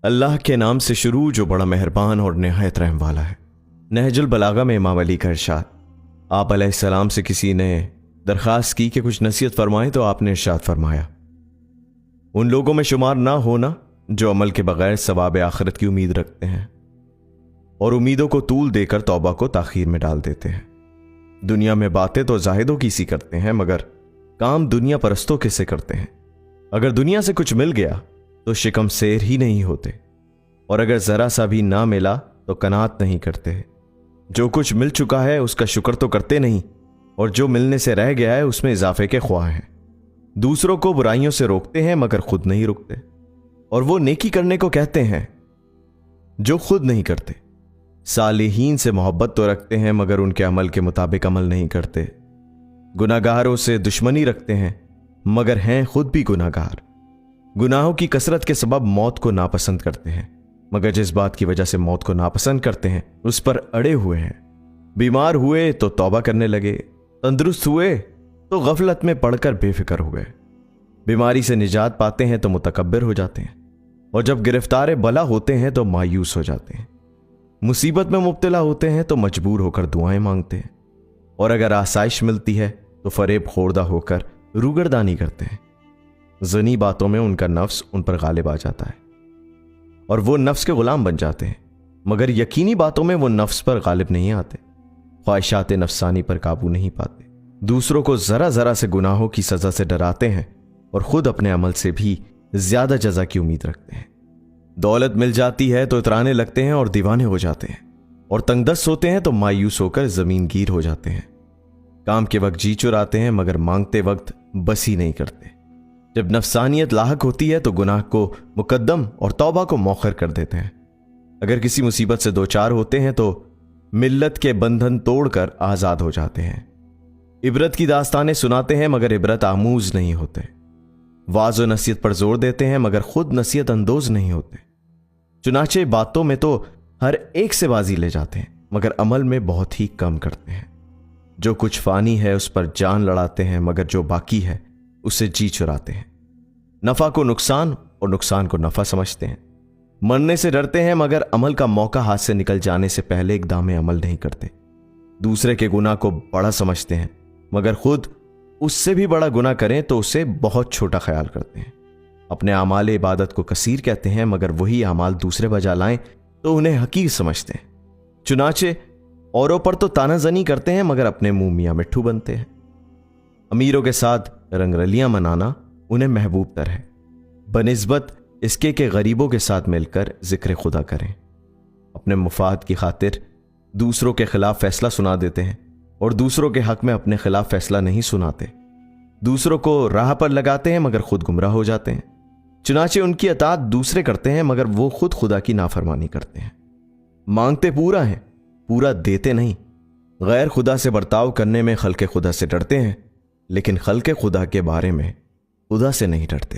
اللہ کے نام سے شروع جو بڑا مہربان اور نہایت رحم والا ہے۔ نہج البلاغہ میں امام علی کا ارشاد، آپ علیہ السلام سے کسی نے درخواست کی کہ کچھ نصیحت فرمائیں تو آپ نے ارشاد فرمایا، ان لوگوں میں شمار نہ ہونا جو عمل کے بغیر ثواب آخرت کی امید رکھتے ہیں اور امیدوں کو طول دے کر توبہ کو تاخیر میں ڈال دیتے ہیں۔ دنیا میں باتیں تو زاہدوں کی سی کرتے ہیں مگر کام دنیا پرستوں کے سے کرتے ہیں۔ اگر دنیا سے کچھ مل گیا تو شکم سیر ہی نہیں ہوتے، اور اگر ذرا سا بھی نہ ملا تو قناعت نہیں کرتے۔ جو کچھ مل چکا ہے اس کا شکر تو کرتے نہیں، اور جو ملنے سے رہ گیا ہے اس میں اضافے کے خواہ ہیں۔ دوسروں کو برائیوں سے روکتے ہیں مگر خود نہیں رکتے، اور وہ نیکی کرنے کو کہتے ہیں جو خود نہیں کرتے۔ صالحین سے محبت تو رکھتے ہیں مگر ان کے عمل کے مطابق عمل نہیں کرتے۔ گناہگاروں سے دشمنی رکھتے ہیں مگر ہیں خود بھی گناہگار۔ گناہوں کی کثرت کے سبب موت کو ناپسند کرتے ہیں مگر جس بات کی وجہ سے موت کو ناپسند کرتے ہیں اس پر اڑے ہوئے ہیں۔ بیمار ہوئے تو توبہ کرنے لگے، تندرست ہوئے تو غفلت میں پڑھ کر بے فکر ہوئے۔ بیماری سے نجات پاتے ہیں تو متکبر ہو جاتے ہیں، اور جب گرفتار بلا ہوتے ہیں تو مایوس ہو جاتے ہیں۔ مصیبت میں مبتلا ہوتے ہیں تو مجبور ہو کر دعائیں مانگتے ہیں، اور اگر آسائش ملتی ہے تو فریب خوردہ ہو کر روگردانی کرتے ہیں۔ ظنی باتوں میں ان کا نفس ان پر غالب آ جاتا ہے اور وہ نفس کے غلام بن جاتے ہیں، مگر یقینی باتوں میں وہ نفس پر غالب نہیں آتے، خواہشات نفسانی پر قابو نہیں پاتے، دوسروں کو ذرا ذرا سے گناہوں کی سزا سے ڈراتے ہیں اور خود اپنے عمل سے بھی زیادہ جزا کی امید رکھتے ہیں۔ دولت مل جاتی ہے تو اترانے لگتے ہیں اور دیوانے ہو جاتے ہیں، اور تنگ دست ہوتے ہیں تو مایوس ہو کر زمین گیر ہو جاتے ہیں۔ کام کے وقت جی چراتے ہیں مگر مانگتے وقت بس ہی نہیں کرتے۔ جب نفسانیت لاحق ہوتی ہے تو گناہ کو مقدم اور توبہ کو مؤخر کر دیتے ہیں۔ اگر کسی مصیبت سے دوچار ہوتے ہیں تو ملت کے بندھن توڑ کر آزاد ہو جاتے ہیں۔ عبرت کی داستانیں سناتے ہیں مگر عبرت آموز نہیں ہوتے۔ واعظ و نصیحت پر زور دیتے ہیں مگر خود نصیحت اندوز نہیں ہوتے۔ چنانچہ باتوں میں تو ہر ایک سے بازی لے جاتے ہیں مگر عمل میں بہت ہی کم کرتے ہیں۔ جو کچھ فانی ہے اس پر جان لڑاتے ہیں مگر جو باقی ہے اسے جی چراتے ہیں۔ نفع کو نقصان اور نقصان کو نفع سمجھتے ہیں۔ مرنے سے ڈرتے ہیں مگر عمل کا موقع ہاتھ سے نکل جانے سے پہلے اقدام عمل نہیں کرتے۔ دوسرے کے گناہ کو بڑا سمجھتے ہیں مگر خود اس سے بھی بڑا گناہ کریں تو اسے بہت چھوٹا خیال کرتے ہیں۔ اپنے اعمال عبادت کو کثیر کہتے ہیں مگر وہی اعمال دوسرے بجا لائیں تو انہیں حقیر سمجھتے ہیں۔ چنانچہ اوروں پر تو تانا زنی کرتے ہیں مگر اپنے منہ میاں مٹھو بنتے ہیں۔ امیروں کے ساتھ رنگ رلیاں منانا انہیں محبوب تر ہے بنسبت اس کے کہ غریبوں کے ساتھ مل کر ذکر خدا کریں۔ اپنے مفاد کی خاطر دوسروں کے خلاف فیصلہ سنا دیتے ہیں اور دوسروں کے حق میں اپنے خلاف فیصلہ نہیں سناتے۔ دوسروں کو راہ پر لگاتے ہیں مگر خود گمراہ ہو جاتے ہیں۔ چنانچہ ان کی اطاعت دوسرے کرتے ہیں مگر وہ خود خدا کی نافرمانی کرتے ہیں۔ مانگتے پورا ہیں، پورا دیتے نہیں۔ غیر خدا سے برتاؤ کرنے میں خلق خدا سے ڈرتے ہیں، لیکن خلق خدا کے بارے میں خدا سے نہیں ڈرتے۔